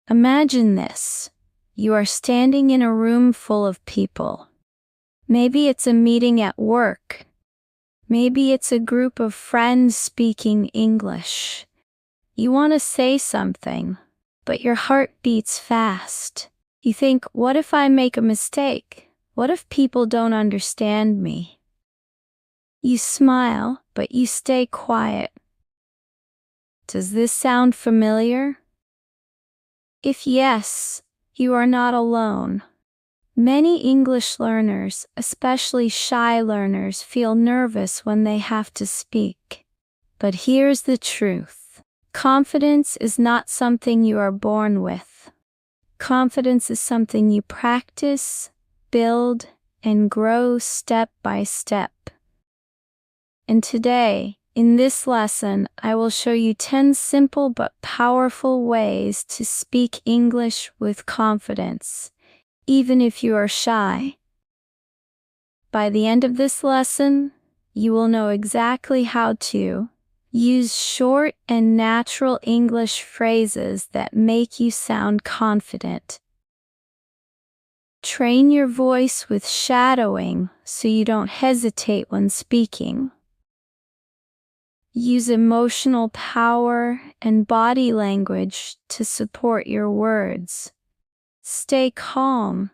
Imagine this. You are standing in a room full of people. Maybe it's a meeting at work. Maybe it's a group of friends speaking English. You want to say something, but your heart beats fast. You think, what if I make a mistake? What if people don't understand me? You smile, but you stay quiet. Does this sound familiar? If yes, you are not alone. Many English learners, especially shy learners, feel nervous when they have to speak. But here's the truth. Confidence is not something you are born with. Confidence is something you practice, build, and grow step by step. And today, in this lesson, I will show you 10 simple but powerful ways to speak English with confidence, even if you are shy. By the end of this lesson, you will know exactly how to use short and natural English phrases that make you sound confident. Train your voice with shadowing so you don't hesitate when speaking. Use emotional power and body language to support your words. Stay calm,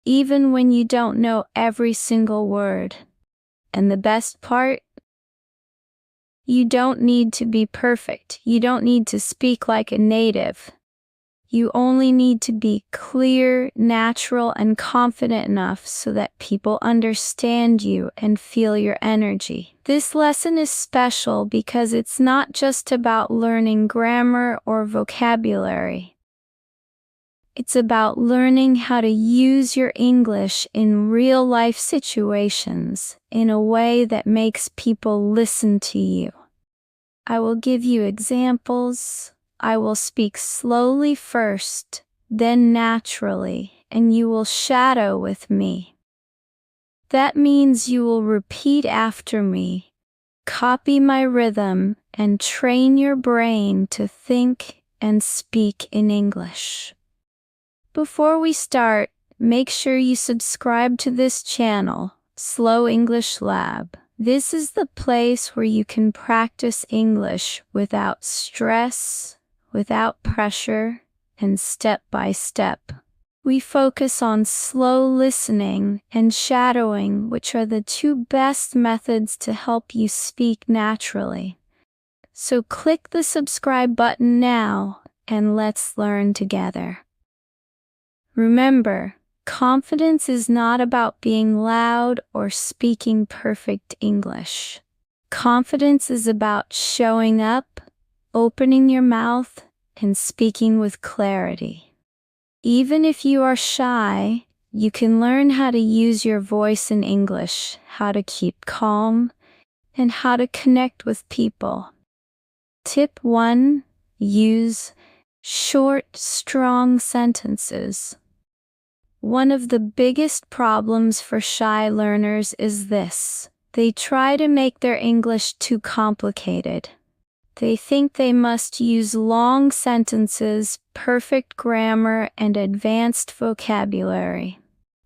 even when you don't know every single word. And the best part? You don't need to be perfect. You don't need to speak like a native. You only need to be clear, natural, and confident enough so that people understand you and feel your energy. This lesson is special because it's not just about learning grammar or vocabulary. It's about learning how to use your English in real-life situations in a way that makes people listen to you. I will give you examples. I will speak slowly first, then naturally, and you will shadow with me. That means you will repeat after me, copy my rhythm, and train your brain to think and speak in English. Before we start, make sure you subscribe to this channel, Slow English Lab. This is the place where you can practice English without stress, without pressure, and step by step. We focus on slow listening and shadowing, which are the two best methods to help you speak naturally. So click the subscribe button now, and let's learn together. Remember, confidence is not about being loud or speaking perfect English. Confidence is about showing up, opening your mouth, and speaking with clarity. Even if you are shy, you can learn how to use your voice in English, how to keep calm, and how to connect with people. Tip 1. Use short, strong sentences. One of the biggest problems for shy learners is this. They try to make their English too complicated. They think they must use long sentences, perfect grammar, and advanced vocabulary.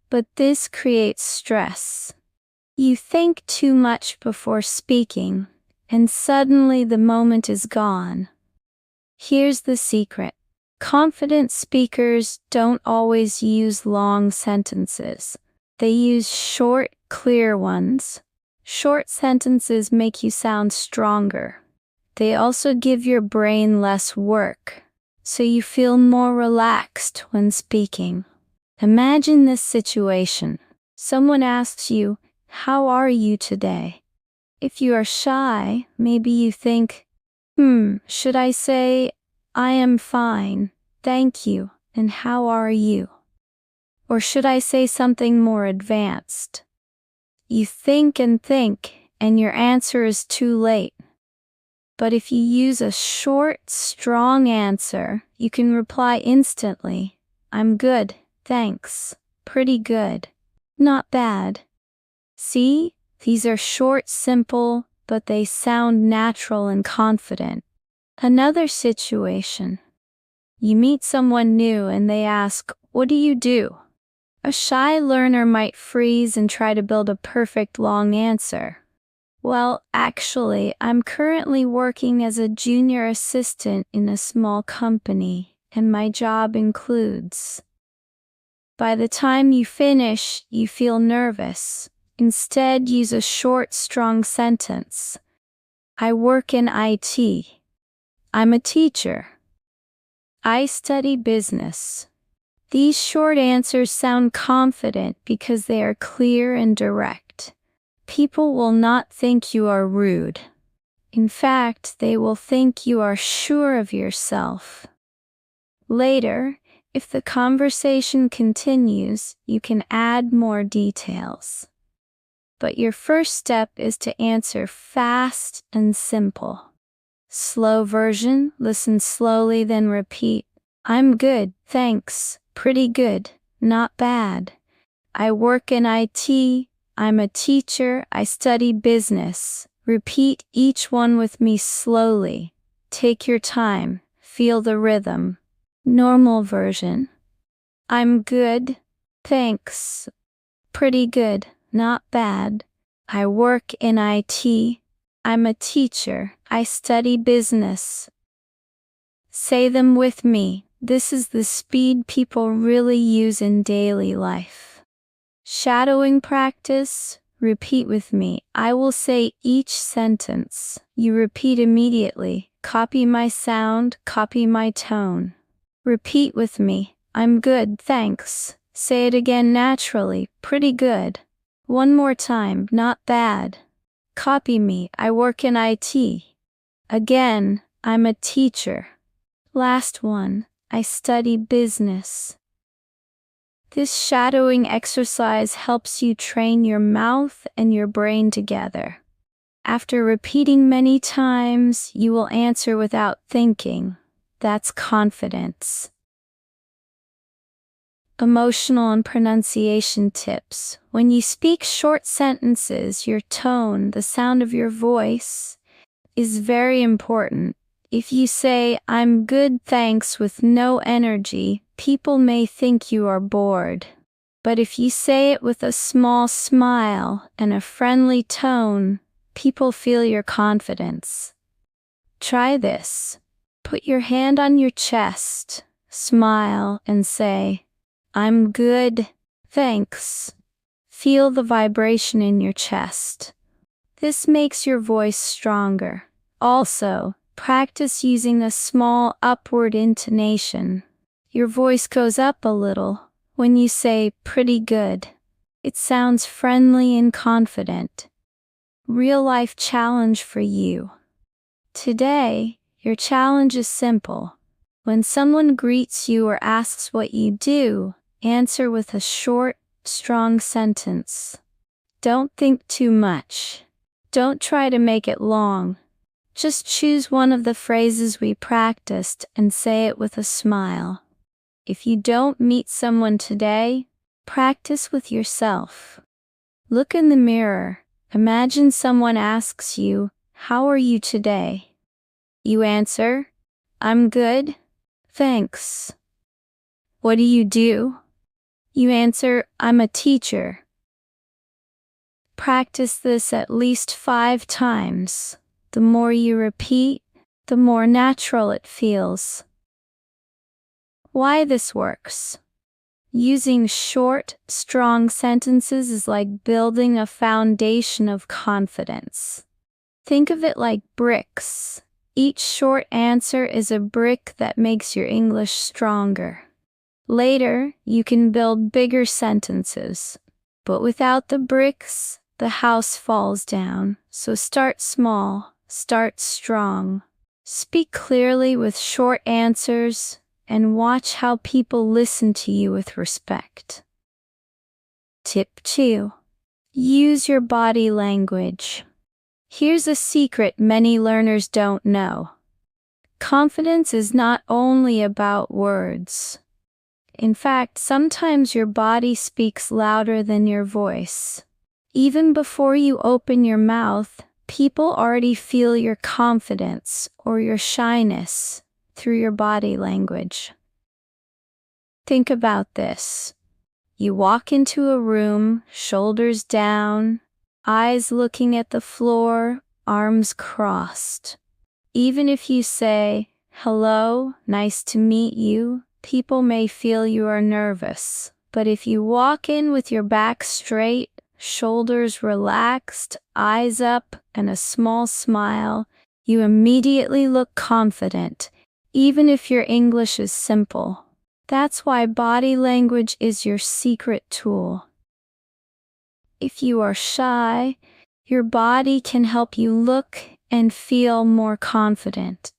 But this creates stress. You think too much before speaking, and suddenly the moment is gone. Here's the secret. Confident speakers don't always use long sentences. They use short, clear ones. Short sentences make you sound stronger. They also give your brain less work, so you feel more relaxed when speaking. Imagine this situation. Someone asks you, "How are you today?" If you are shy, maybe you think, should I say, "I am fine, thank you, and how are you?" Or should I say something more advanced? You think, and your answer is too late. But if you use a short, strong answer, you can reply instantly, "I'm good, thanks, pretty good, not bad." See? These are short, simple, but they sound natural and confident. Another situation. You meet someone new and they ask, "What do you do?" A shy learner might freeze and try to build a perfect long answer. "Well, actually, I'm currently working as a junior assistant in a small company, and my job includes." By the time you finish, you feel nervous. Instead, use a short, strong sentence. "I work in IT. I'm a teacher. I study business." These short answers sound confident because they are clear and direct. People will not think you are rude. In fact, they will think you are sure of yourself. Later, if the conversation continues, you can add more details. But your first step is to answer fast and simple. Slow version, listen slowly then repeat. "I'm good, thanks, pretty good, not bad. I work in IT, I'm a teacher, I study business." Repeat each one with me slowly. Take your time, feel the rhythm. Normal version. "I'm good, thanks, pretty good, not bad. I work in IT, I'm a teacher, I study business." Say them with me. This is the speed people really use in daily life. Shadowing practice. Repeat with me. I will say each sentence. You repeat immediately. Copy my sound, copy my tone. Repeat with me. "I'm good, thanks." Say it again naturally. "Pretty good." One more time. "Not bad." Copy me. "I work in IT. Again, I'm a teacher." Last one. "I study business." This shadowing exercise helps you train your mouth and your brain together. After repeating many times, you will answer without thinking. That's confidence. Emotional and pronunciation tips. When you speak short sentences, your tone, the sound of your voice, is very important. If you say, "I'm good, thanks," with no energy, people may think you are bored. But if you say it with a small smile and a friendly tone, people feel your confidence. Try this. Put your hand on your chest, smile, and say, "I'm good, thanks." Feel the vibration in your chest. This makes your voice stronger. Also, practice using a small upward intonation. Your voice goes up a little when you say "pretty good." It sounds friendly and confident. Real-life challenge for you. Today, your challenge is simple. When someone greets you or asks what you do, answer with a short, strong sentence. Don't think too much. Don't try to make it long. Just choose one of the phrases we practiced and say it with a smile. If you don't meet someone today, practice with yourself. Look in the mirror. Imagine someone asks you, "How are you today?" You answer, "I'm good, thanks." "What do you do?" You answer, "I'm a teacher." Practice this at least 5 times. The more you repeat, the more natural it feels. Why this works. Using short, strong sentences is like building a foundation of confidence. Think of it like bricks. Each short answer is a brick that makes your English stronger. Later, you can build bigger sentences. But without the bricks, the house falls down. So start small. Start strong. Speak clearly with short answers, and watch how people listen to you with respect. Tip 2. Use your body language. Here's a secret many learners don't know. Confidence is not only about words. In fact, sometimes your body speaks louder than your voice. Even before you open your mouth, people already feel your confidence or your shyness through your body language. Think about this. You walk into a room, shoulders down, eyes looking at the floor, arms crossed. Even if you say, "Hello, nice to meet you," people may feel you are nervous. But if you walk in with your back straight, shoulders relaxed, eyes up, and a small smile, you immediately look confident, even if your English is simple. That's why body language is your secret tool. If you are shy, your body can help you look and feel more confident.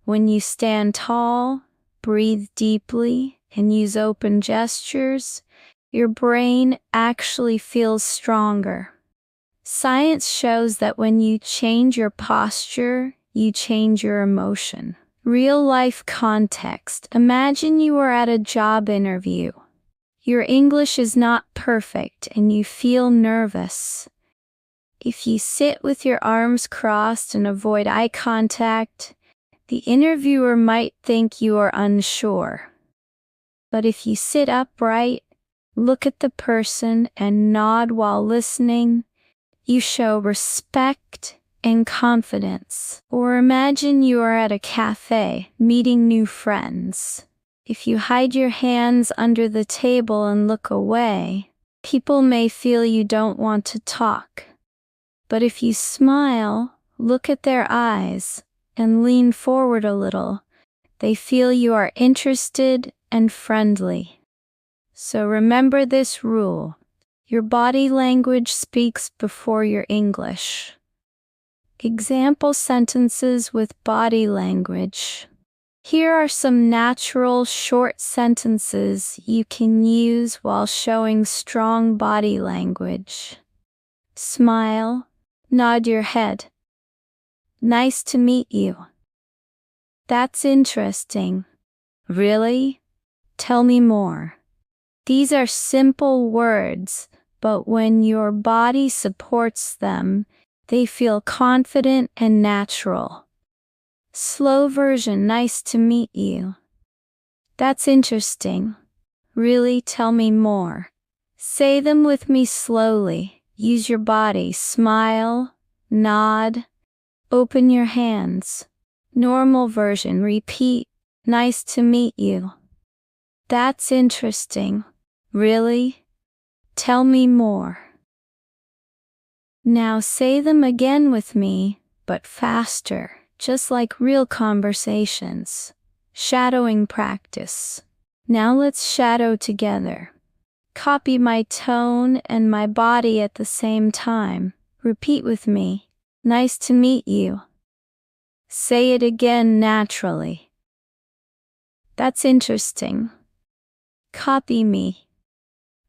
When you stand tall, breathe deeply, and use open gestures, your brain actually feels stronger. Science shows that when you change your posture, you change your emotion. Real-life context. Imagine you are at a job interview. Your English is not perfect and you feel nervous. If you sit with your arms crossed and avoid eye contact, the interviewer might think you are unsure. But if you sit upright, look at the person, and nod while listening, you show respect and confidence. Or imagine you are at a cafe, meeting new friends. If you hide your hands under the table and look away, people may feel you don't want to talk. But if you smile, look at their eyes, and lean forward a little, they feel you are interested and friendly. So remember this rule. Your body language speaks before your English. Example sentences with body language. Here are some natural short sentences you can use while showing strong body language. Smile, nod your head. Nice to meet you. That's interesting. Really? Tell me more. These are simple words, but when your body supports them, they feel confident and natural. Slow version, nice to meet you. That's interesting. Really, tell me more. Say them with me slowly. Use your body. Smile, nod, open your hands. Normal version, repeat. Nice to meet you. That's interesting. Really? Tell me more. Now say them again with me, but faster, just like real conversations. Shadowing practice. Now let's shadow together. Copy my tone and my body at the same time. Repeat with me. Nice to meet you. Say it again naturally. That's interesting. Copy me.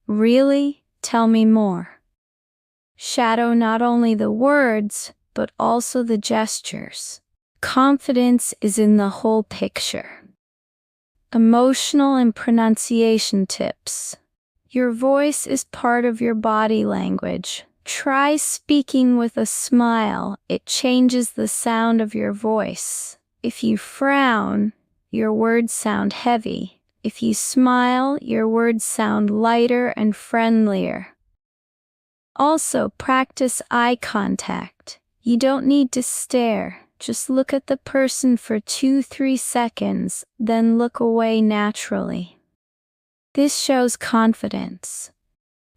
Really? Tell me more. Shadow not only the words, but also the gestures. Confidence is in the whole picture. Emotional and pronunciation tips. Your voice is part of your body language. Try speaking with a smile. It changes the sound of your voice. If you frown, your words sound heavy. If you smile, your words sound lighter and friendlier. Also, practice eye contact. You don't need to stare. Just look at the person for 2-3 seconds, then look away naturally. This shows confidence.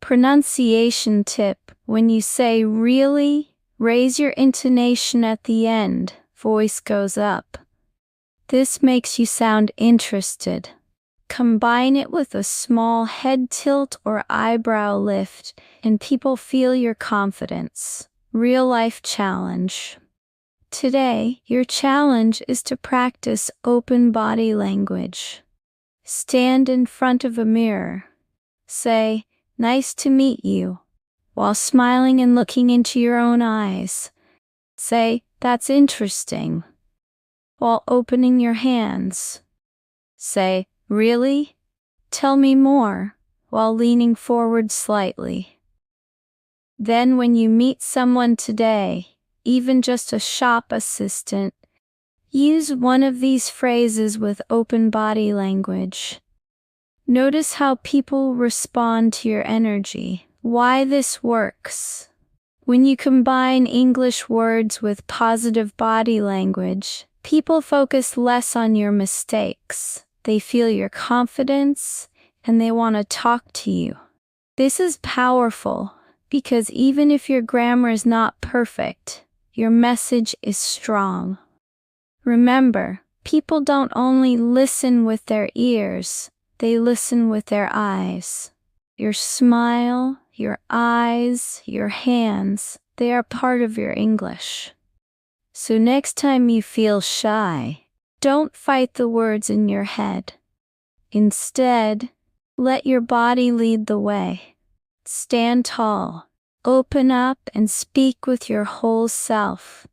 Pronunciation tip. When you say really, raise your intonation at the end. Voice goes up. This makes you sound interested. Combine it with a small head tilt or eyebrow lift, and people feel your confidence. Real-life challenge. Today, your challenge is to practice open body language. Stand in front of a mirror. Say, "Nice to meet you," while smiling and looking into your own eyes. Say, "That's interesting," while opening your hands. Say, "Really? Tell me more," while leaning forward slightly. Then when you meet someone today, even just a shop assistant, use one of these phrases with open body language. Notice how people respond to your energy. Why this works. When you combine English words with positive body language, people focus less on your mistakes. They feel your confidence, and they want to talk to you. This is powerful, because even if your grammar is not perfect, your message is strong. Remember, people don't only listen with their ears, they listen with their eyes. Your smile, your eyes, your hands, they are part of your English. So next time you feel shy, don't fight the words in your head. Instead, let your body lead the way. Stand tall, open up, and speak with your whole self.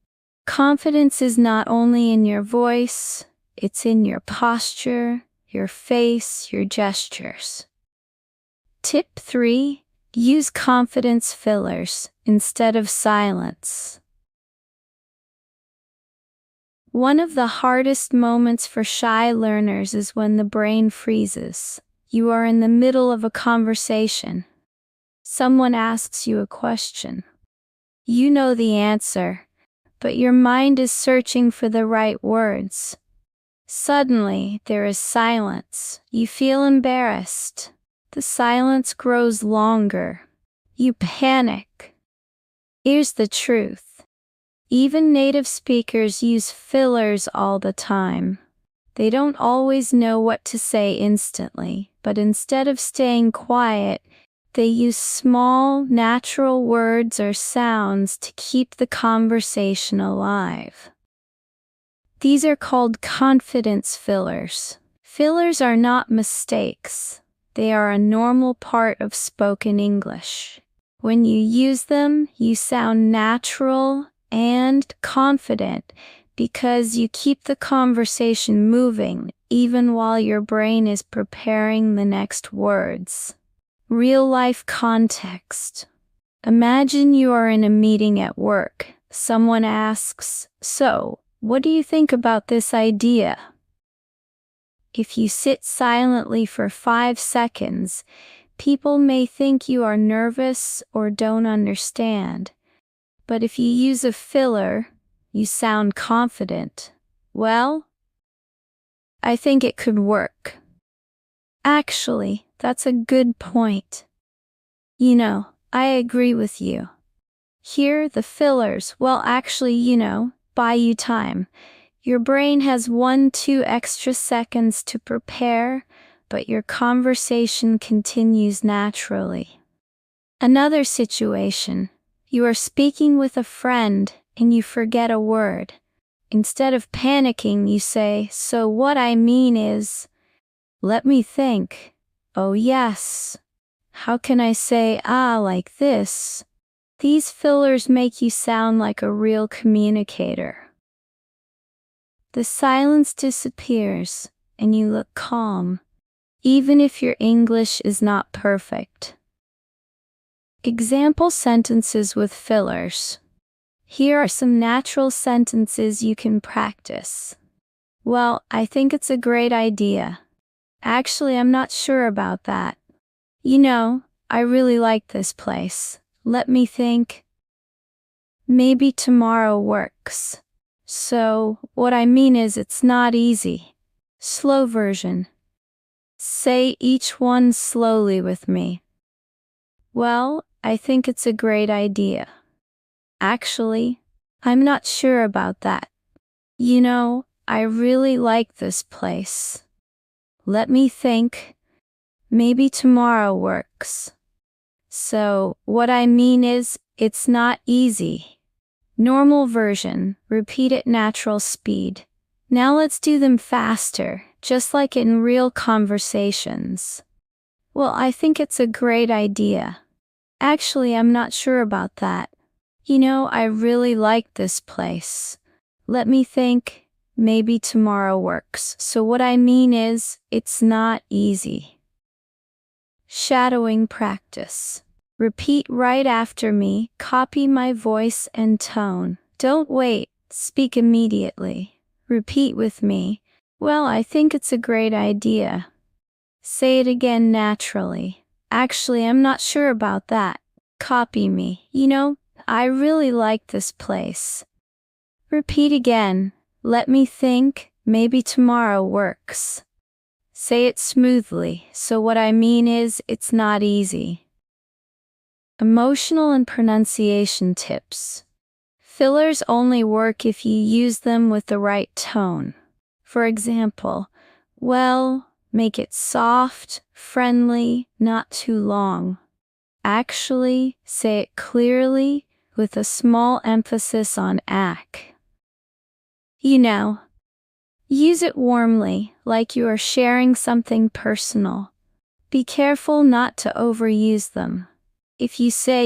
Confidence is not only in your voice, it's in your posture, your face, your gestures. Tip 3. Use confidence fillers instead of silence. One of the hardest moments for shy learners is when the brain freezes. You are in the middle of a conversation. Someone asks you a question. You know the answer, but your mind is searching for the right words. Suddenly, there is silence. You feel embarrassed. The silence grows longer. You panic. Here's the truth. Even native speakers use fillers all the time. They don't always know what to say instantly, but instead of staying quiet, they use small, natural words or sounds to keep the conversation alive. These are called confidence fillers. Fillers are not mistakes. They are a normal part of spoken English. When you use them, you sound natural and confident because you keep the conversation moving even while your brain is preparing the next words. Real-life context. Imagine you are in a meeting at work. Someone asks, "So, what do you think about this idea?" If you sit silently for 5 seconds, people may think you are nervous or don't understand. But if you use a filler, you sound confident. "Well, I think it could work. Actually, that's a good point. I agree with you." Here, the fillers, buy you time. Your brain has 1-2 extra seconds to prepare, but your conversation continues naturally. Another situation. You are speaking with a friend and you forget a word. Instead of panicking, you say, "So what I mean is, let me think. Oh yes. How can I say like this?" These fillers make you sound like a real communicator. The silence disappears, and you look calm, even if your English is not perfect. Example sentences with fillers. Here are some natural sentences you can practice. "Well, I think it's a great idea. Actually, I'm not sure about that. I really like this place. Let me think. Maybe tomorrow works. So, what I mean is it's not easy." Slow version. Say each one slowly with me. "Well, I think it's a great idea. Actually, I'm not sure about that. I really like this place. Let me think. Maybe tomorrow works. So, what I mean is, it's not easy." Normal version, repeat at natural speed. Now let's do them faster, just like in real conversations. "Well, I think it's a great idea. Actually, I'm not sure about that. I really like this place. Let me think. Maybe tomorrow works. So what I mean is, it's not easy." Shadowing practice. Repeat right after me, copy my voice and tone. Don't wait, speak immediately. Repeat with me. "Well, I think it's a great idea." Say it again naturally. Actually, I'm not sure about that. Copy me. I really like this place. Repeat again. Let me think. Maybe tomorrow works. Say it smoothly. So what I mean is, it's not easy. Emotional and pronunciation tips. Fillers only work if you use them with the right tone. For example, well, make it soft, friendly, not too long. Actually, say it clearly, with a small emphasis on ac. Use it warmly, like you are sharing something personal. Be careful not to overuse them. If you say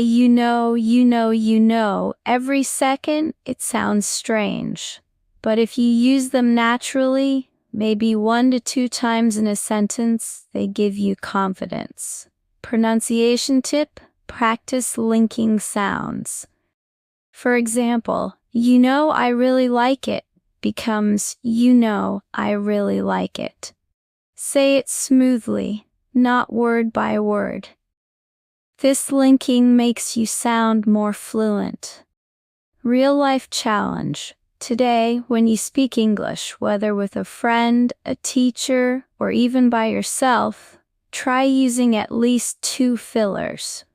every second, it sounds strange. But if you use them naturally, maybe 1 to 2 times in a sentence, they give you confidence. Pronunciation tip: practice linking sounds. For example, I really like it becomes I really like it. Say it smoothly, not word by word. This linking makes you sound more fluent. Real-life challenge. Today, when you speak English, whether with a friend, a teacher, or even by yourself, try using at least 2 fillers.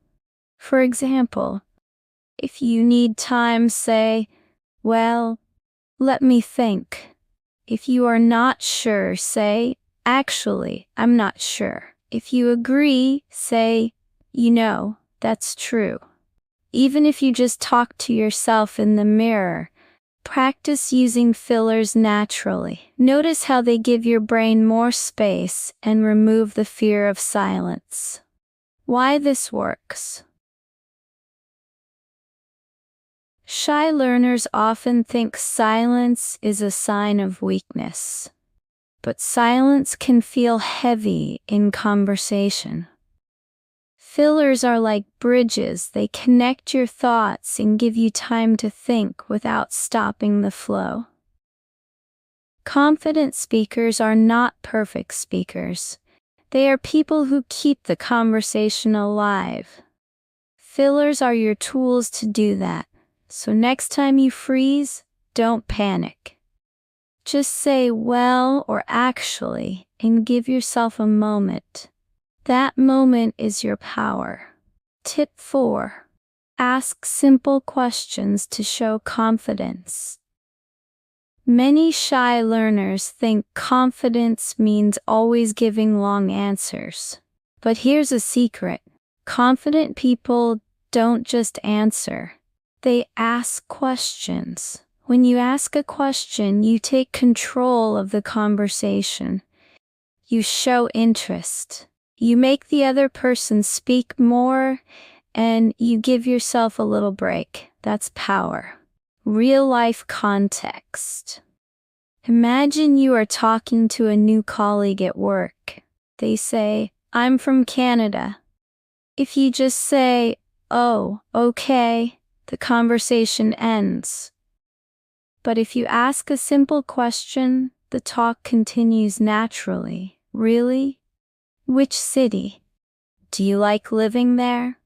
For example, if you need time, say, well, let me think. If you are not sure, say, actually, I'm not sure. If you agree, say, that's true. Even if you just talk to yourself in the mirror, practice using fillers naturally. Notice how they give your brain more space and remove the fear of silence. Why this works. Shy learners often think silence is a sign of weakness. But silence can feel heavy in conversation. Fillers are like bridges. They connect your thoughts and give you time to think without stopping the flow. Confident speakers are not perfect speakers. They are people who keep the conversation alive. Fillers are your tools to do that. So next time you freeze, don't panic. Just say well or actually and give yourself a moment. That moment is your power. Tip 4. Ask simple questions to show confidence. Many shy learners think confidence means always giving long answers. But here's a secret. Confident people don't just answer. They ask questions. When you ask a question, you take control of the conversation. You show interest. You make the other person speak more, and you give yourself a little break. That's power. Real-life context. Imagine you are talking to a new colleague at work. They say, "I'm from Canada." If you just say, "Oh, okay," the conversation ends. But if you ask a simple question, the talk continues naturally. Really? Which city? Do you like living there?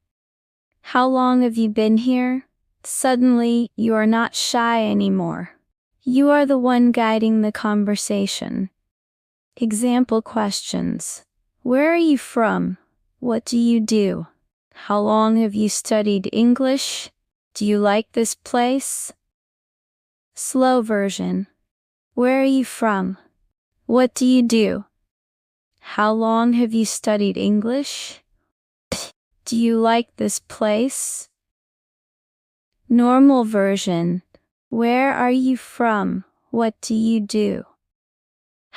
How long have you been here? Suddenly, you are not shy anymore. You are the one guiding the conversation. Example questions. Where are you from? What do you do? How long have you studied English? Do you like this place? Slow version. Where are you from? What do you do? How long have you studied English? Do you like this place? Normal version. Where are you from? What do you do?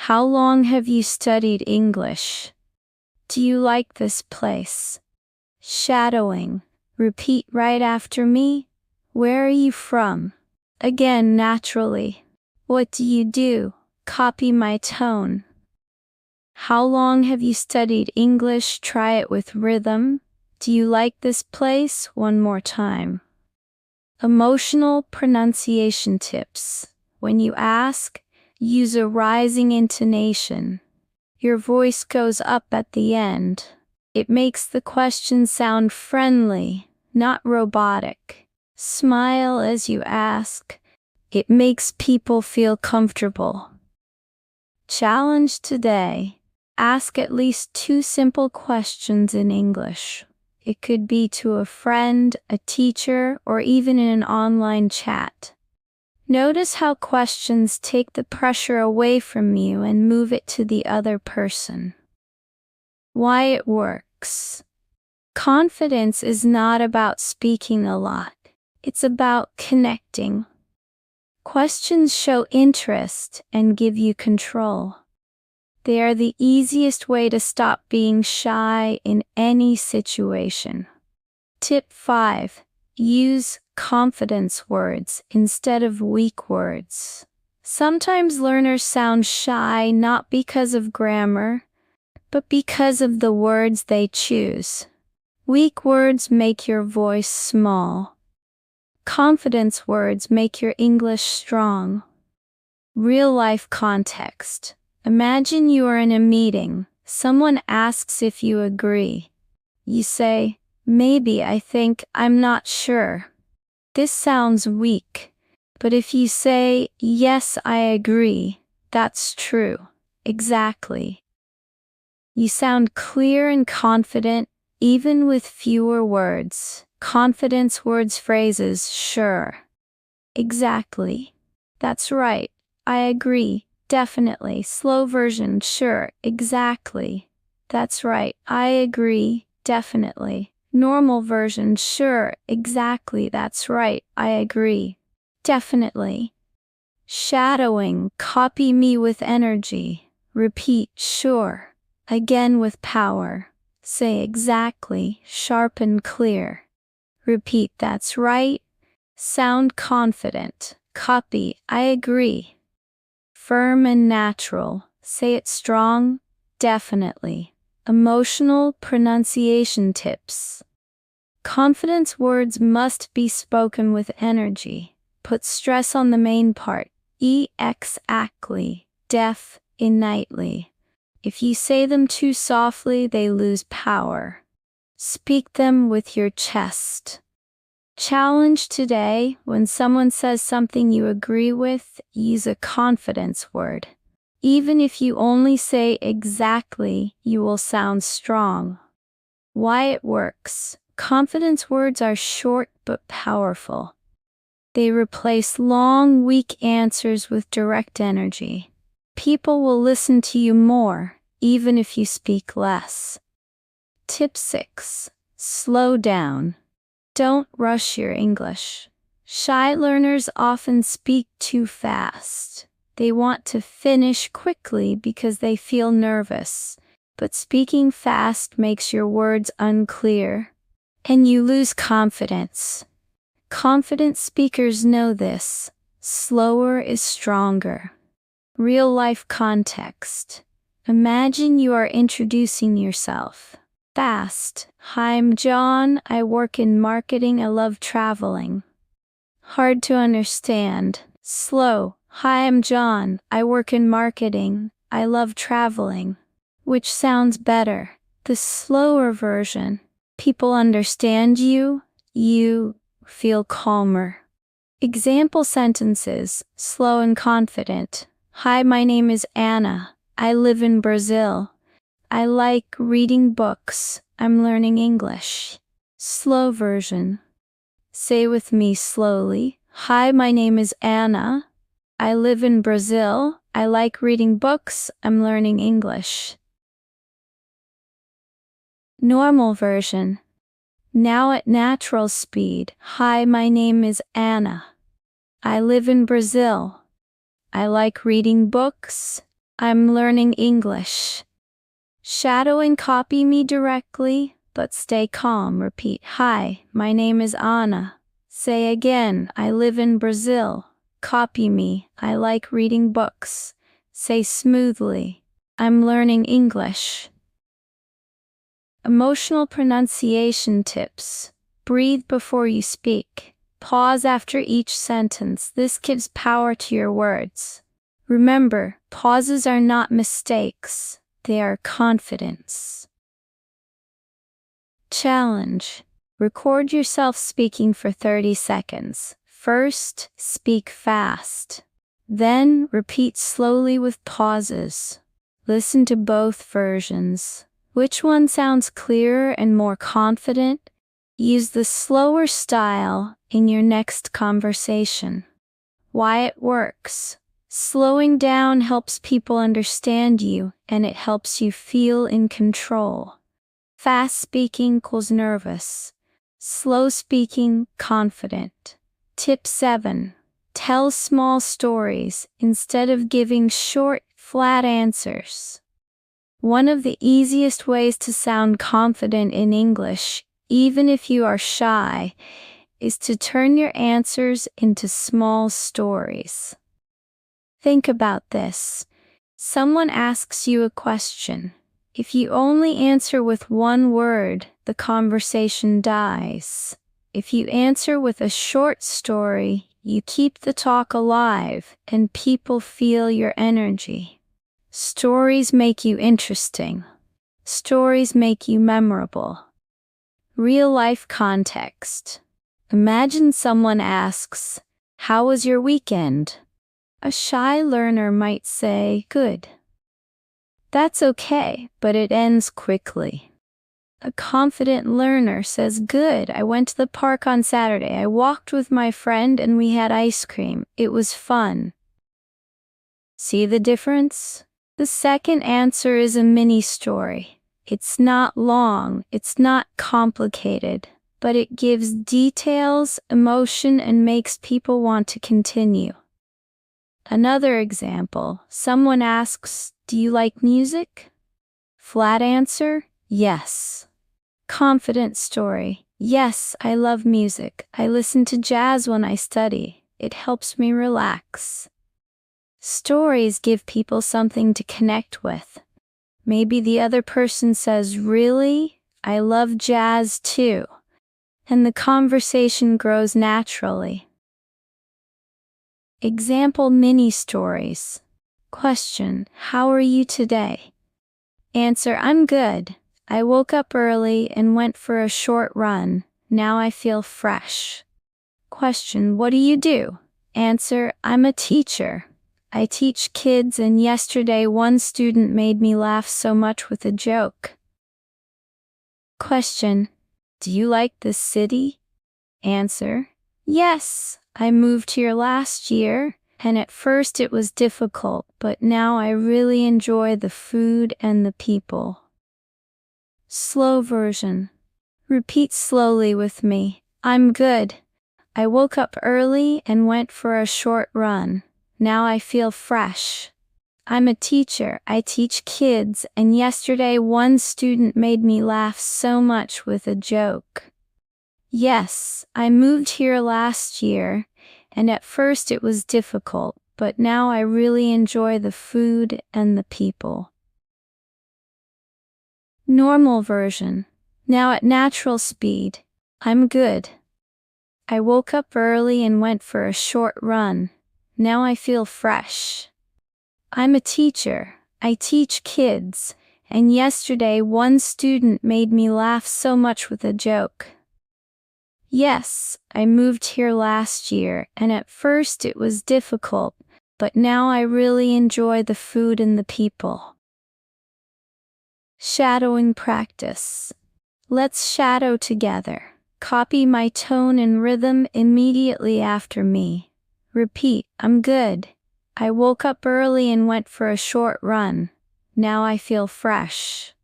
How long have you studied English? Do you like this place? Shadowing. Repeat right after me. Where are you from? Again naturally. What do you do? Copy my tone. How long have you studied English? Try it with rhythm. Do you like this place? One more time. Emotional pronunciation tips. When you ask, use a rising intonation. Your voice goes up at the end. It makes the question sound friendly, not robotic. Smile as you ask. It makes people feel comfortable. Challenge today. Ask at least 2 simple questions in English. It could be to a friend, a teacher, or even in an online chat. Notice how questions take the pressure away from you and move it to the other person. Why it works. Confidence is not about speaking a lot. It's about connecting. Questions show interest and give you control. They are the easiest way to stop being shy in any situation. Tip 5. Use confidence words instead of weak words. Sometimes learners sound shy not because of grammar, but because of the words they choose. Weak words make your voice small. Confidence words make your English strong. Real-life context. Imagine you are in a meeting. Someone asks if you agree. You say, maybe, I think, I'm not sure. This sounds weak, but if you say, yes, I agree, that's true. Exactly. You sound clear and confident, even with fewer words. Confidence words phrases, sure. Exactly. That's right. I agree. Definitely. Slow version, sure. Exactly. That's right. I agree. Definitely. Normal version, sure. Exactly. That's right. I agree. Definitely. Shadowing, copy me with energy. Repeat, sure. Again with power. Say exactly, sharp and clear. Repeat, that's right. Sound confident. Copy, I agree. Firm and natural. Say it strong. Definitely. Emotional pronunciation tips. Confidence words must be spoken with energy. Put stress on the main part. Exactly. Def, innately. If you say them too softly, they lose power. Speak them with your chest. Challenge today, when someone says something you agree with, use a confidence word. Even if you only say exactly, you will sound strong. Why it works. Confidence words are short but powerful. They replace long, weak answers with direct energy. People will listen to you more, even if you speak less. Tip 6. Slow down. Don't rush your English. Shy learners often speak too fast. They want to finish quickly because they feel nervous, but speaking fast makes your words unclear, and you lose confidence. Confident speakers know this. Slower is stronger. Real-life context. Imagine you are introducing yourself. Fast. Hi, I'm John. I work in marketing. I love traveling. Hard to understand. Slow. Hi, I'm John. I work in marketing. I love traveling. Which sounds better? The slower version. People understand you. You feel calmer. Example sentences. Slow and confident. Hi, my name is Anna. I live in Brazil. I like reading books. I'm learning English. Slow version. Say with me slowly. Hi, my name is Anna. I live in Brazil. I like reading books. I'm learning English. Normal version. Now at natural speed. Hi, my name is Anna. I live in Brazil. I like reading books. I'm learning English. Shadow and copy me directly, but stay calm. Repeat, hi, my name is Anna. Say again, I live in Brazil. Copy me, I like reading books. Say smoothly, I'm learning English. Emotional pronunciation tips. Breathe before you speak. Pause after each sentence. This gives power to your words. Remember, pauses are not mistakes. they are confidence. Challenge. Record yourself speaking for 30 seconds. First, speak fast. Then, repeat slowly with pauses. Listen to both versions. Which one sounds clearer and more confident? Use the slower style in your next conversation. Why it works. Slowing down helps people understand you, and it helps you feel in control. Fast speaking equals nervous. Slow speaking, confident. Tip 7. Tell small stories instead of giving short, flat answers. One of the easiest ways to sound confident in English, even if you are shy, is to turn your answers into small stories. Think about this. Someone asks you a question. If you only answer with one word, the conversation dies. If you answer with a short story, you keep the talk alive and people feel your energy. Stories make you interesting. Stories make you memorable. Real-life context. Imagine someone asks, "How was your weekend?" A shy learner might say, "Good." That's okay, but it ends quickly. A confident learner says, "Good, I went to the park on Saturday. I walked with my friend and we had ice cream. It was fun." See the difference? The second answer is a mini story. It's not long, it's not complicated, but it gives details, emotion, and makes people want to continue. Another example, someone asks, "Do you like music?" Flat answer, yes. Confident story, "Yes, I love music. I listen to jazz when I study. It helps me relax." Stories give people something to connect with. Maybe the other person says, "Really? I love jazz too." And the conversation grows naturally. Example mini stories. Question, "How are you today?" Answer, "I'm good. I woke up early and went for a short run. Now I feel fresh." Question, "What do you do?" Answer, "I'm a teacher. I teach kids and yesterday one student made me laugh so much with a joke." Question, "Do you like this city?" Answer, "Yes, I moved here last year, and at first it was difficult, but now I really enjoy the food and the people." Slow version. Repeat slowly with me. I'm good. I woke up early and went for a short run. Now I feel fresh. I'm a teacher. I teach kids, and yesterday one student made me laugh so much with a joke. Yes, I moved here last year, and at first it was difficult, but now I really enjoy the food and the people. Normal version. Now at natural speed. I'm good. I woke up early and went for a short run. Now I feel fresh. I'm a teacher. I teach kids, and yesterday one student made me laugh so much with a joke. Yes, I moved here last year, and at first it was difficult, but now I really enjoy the food and the people. Shadowing practice. Let's shadow together. Copy my tone and rhythm immediately after me. Repeat, I'm good. I woke up early and went for a short run. Now I feel fresh.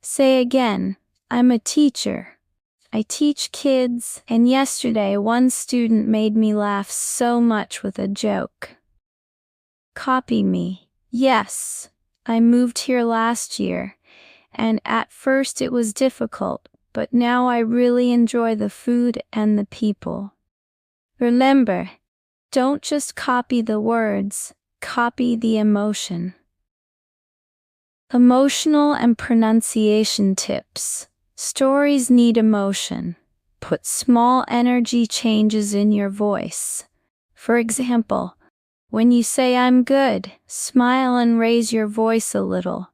Say again, I'm a teacher. I teach kids, and yesterday one student made me laugh so much with a joke. Copy me. Yes, I moved here last year, and at first it was difficult, but now I really enjoy the food and the people. Remember, don't just copy the words, copy the emotion. Emotional and pronunciation tips. Stories need emotion. Put small energy changes in your voice. For example, when you say "I'm good," smile and raise your voice a little.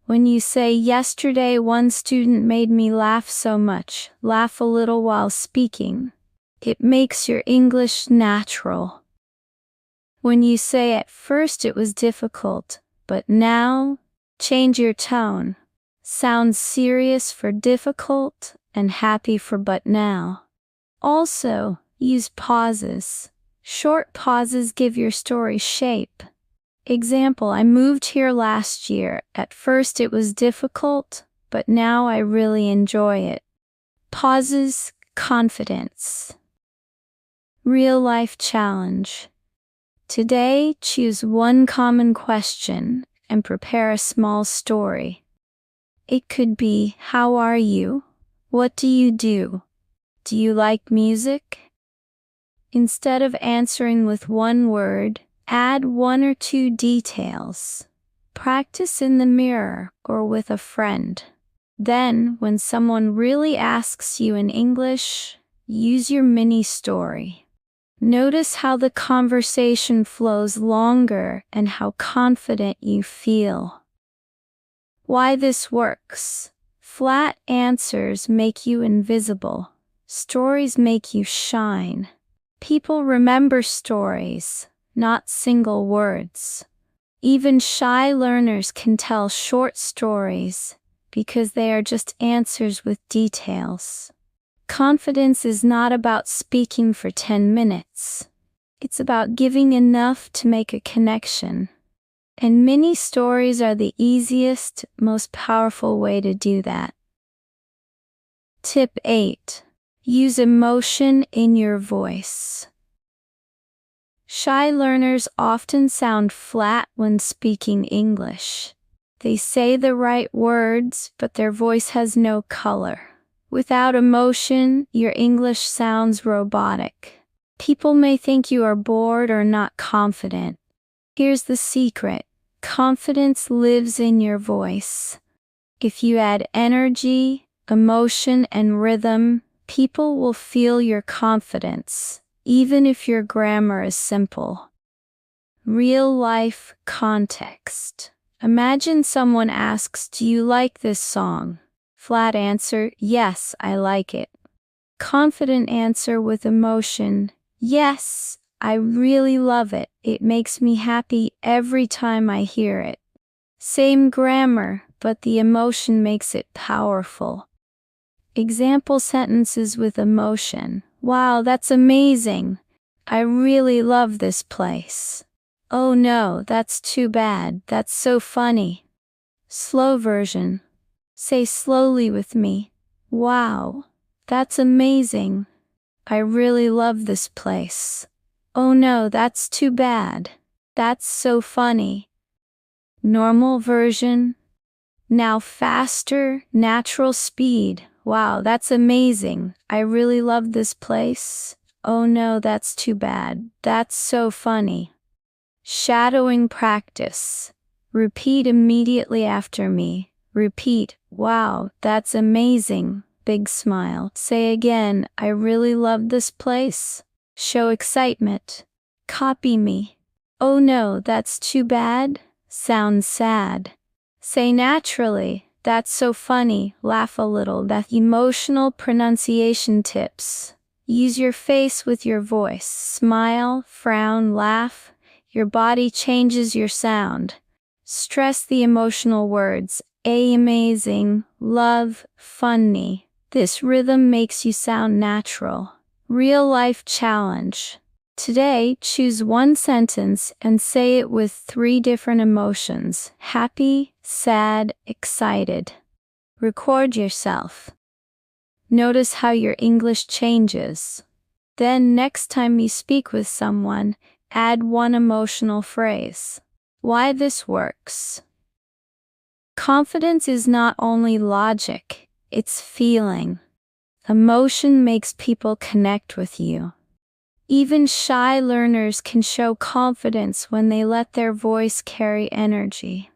When you say, yesterday one student made me laugh so much, laugh a little while speaking. It makes your English natural. When you say, at first it was difficult, but now, change your tone. Sounds serious for difficult and happy for but now. Also, use pauses. Short pauses give your story shape. Example, I moved here last year. At first it was difficult, but now I really enjoy it. Pauses, confidence. Real life challenge. Today, choose one common question and prepare a small story. It could be, how are you? What do you do? Do you like music? Instead of answering with one word, add one or two details. Practice in the mirror or with a friend. Then, when someone really asks you in English, use your mini story. Notice how the conversation flows longer and how confident you feel. Why this works. Flat answers make you invisible. Stories make you shine. People remember stories, not single words. Even shy learners can tell short stories because they are just answers with details. Confidence is not about speaking for 10 minutes. It's about giving enough to make a connection. And mini stories are the easiest, most powerful way to do that. Tip 8. Use emotion in your voice. Shy learners often sound flat when speaking English. They say the right words, but their voice has no color. Without emotion, your English sounds robotic. People may think you are bored or not confident. Here's the secret. Confidence lives in your voice. If you add energy, emotion, and rhythm, people will feel your confidence, even if your grammar is simple. Real-life context. Imagine someone asks, do you like this song? Flat answer, yes, I like it. Confident answer with emotion, yes, I really love it. It makes me happy every time I hear it. Same grammar, but the emotion makes it powerful. Example sentences with emotion. Wow, that's amazing. I really love this place. Oh no, that's too bad. That's so funny. Slow version. Say slowly with me. Wow, that's amazing. I really love this place. Oh no, that's too bad. That's so funny. Normal version. Now faster, natural speed. Wow, that's amazing. I really love this place. Oh no, that's too bad. That's so funny. Shadowing practice. Repeat immediately after me. Repeat, wow, that's amazing. Big smile. Say again, I really love this place. Show excitement. Copy me. Oh no, that's too bad. Sounds sad. Say naturally, that's so funny. Laugh a little. That emotional pronunciation tips. Use your face with your voice. Smile, frown, laugh. Your body changes your sound. Stress the emotional words. Amazing, love, funny. This rhythm makes you sound natural. Real life challenge. Today, choose one sentence and say it with 3 different emotions: happy, sad, excited. Record yourself. Notice how your English changes. Then, next time you speak with someone, add one emotional phrase. Why this works. Confidence is not only logic, it's feeling. Emotion makes people connect with you. Even shy learners can show confidence when they let their voice carry energy.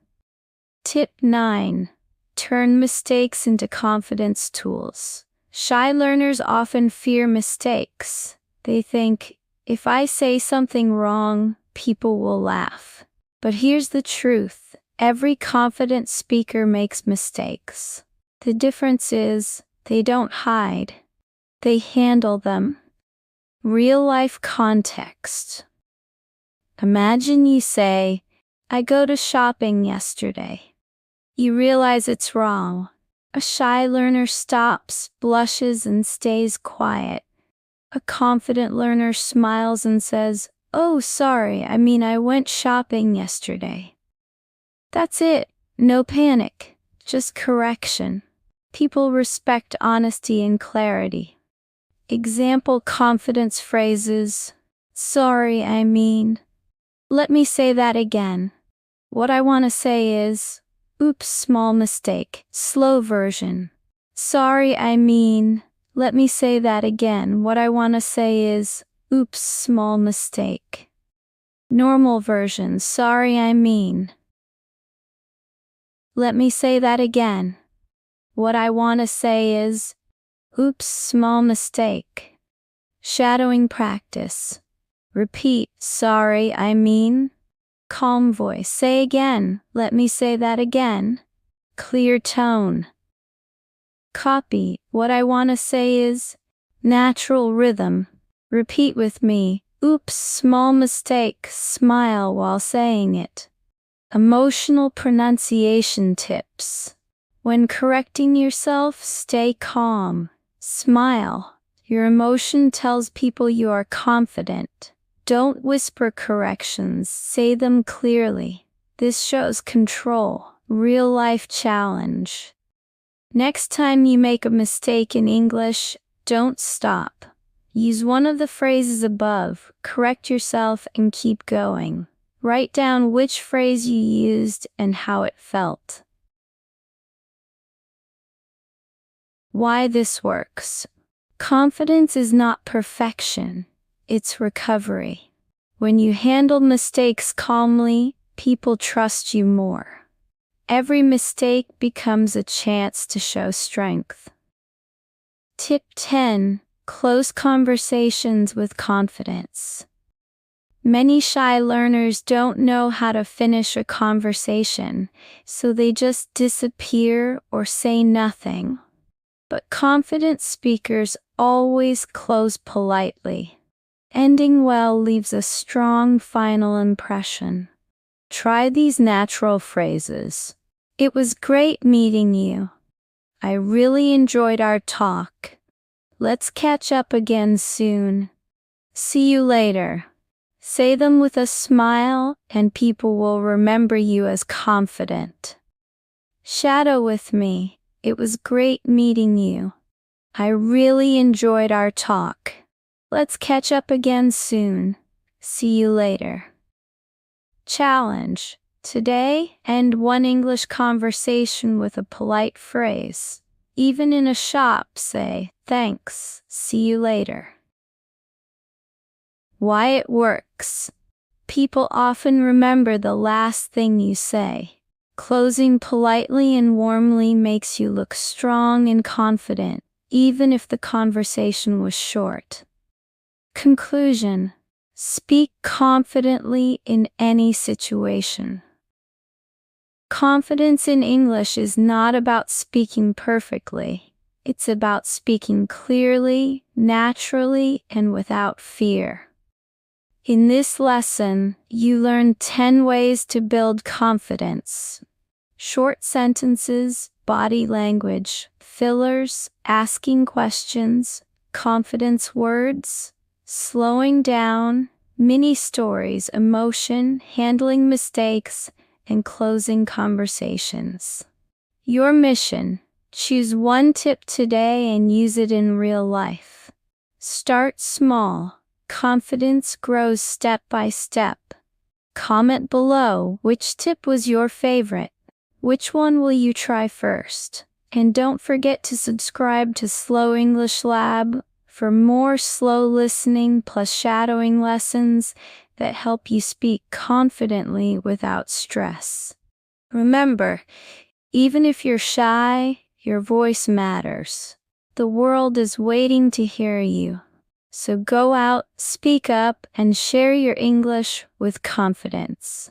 Tip 9. Turn mistakes into confidence tools. Shy learners often fear mistakes. They think, if I say something wrong, people will laugh. But here's the truth. Every confident speaker makes mistakes. The difference is, they don't hide. They handle them. Real-life context. Imagine you say, "I go to shopping yesterday." You realize it's wrong. A shy learner stops, blushes, and stays quiet. A confident learner smiles and says, "Oh, sorry, I went shopping yesterday." That's it. No panic. Just correction. People respect honesty and clarity. Example confidence phrases. Sorry, Let me say that again. What I want to say is, oops, small mistake. Slow version. Sorry, Let me say that again. What I want to say is, oops, small mistake. Normal version. Sorry, Let me say that again. What I want to say is, oops, small mistake. Shadowing practice. Repeat, sorry, Calm voice. Say again, let me say that again. Clear tone. Copy. What I want to say is, natural rhythm. Repeat with me, oops, small mistake. Smile while saying it. Emotional pronunciation tips. When correcting yourself, stay calm. Smile. Your emotion tells people you are confident. Don't whisper corrections, say them clearly. This shows control. Real-life challenge. Next time you make a mistake in English, don't stop. Use one of the phrases above, correct yourself, and keep going. Write down which phrase you used and how it felt. Why this works. Confidence is not perfection, it's recovery. When you handle mistakes calmly, people trust you more. Every mistake becomes a chance to show strength. Tip 10. Close conversations with confidence. Many shy learners don't know how to finish a conversation, so they just disappear or say nothing. But confident speakers always close politely. Ending well leaves a strong final impression. Try these natural phrases. It was great meeting you. I really enjoyed our talk. Let's catch up again soon. See you later. Say them with a smile, and people will remember you as confident. Shadow with me. It was great meeting you. I really enjoyed our talk. Let's catch up again soon. See you later. Challenge. Today, end one English conversation with a polite phrase. Even in a shop, say, "Thanks, see you later." Why it works. People often remember the last thing you say. Closing politely and warmly makes you look strong and confident, even if the conversation was short. Conclusion. Speak confidently in any situation. Confidence in English is not about speaking perfectly. It's about speaking clearly, naturally, and without fear. In this lesson, you learn 10 ways to build confidence. Short sentences, body language, fillers, asking questions, confidence words, slowing down, mini stories, emotion, handling mistakes, and closing conversations. Your mission: choose one tip today and use it in real life. Start small. Confidence grows step by step. Comment below which tip was your favorite. Which one will you try first? And don't forget to subscribe to Slow English Lab for more slow listening plus shadowing lessons that help you speak confidently without stress. Remember, even if you're shy, your voice matters. The world is waiting to hear you. So go out, speak up, and share your English with confidence.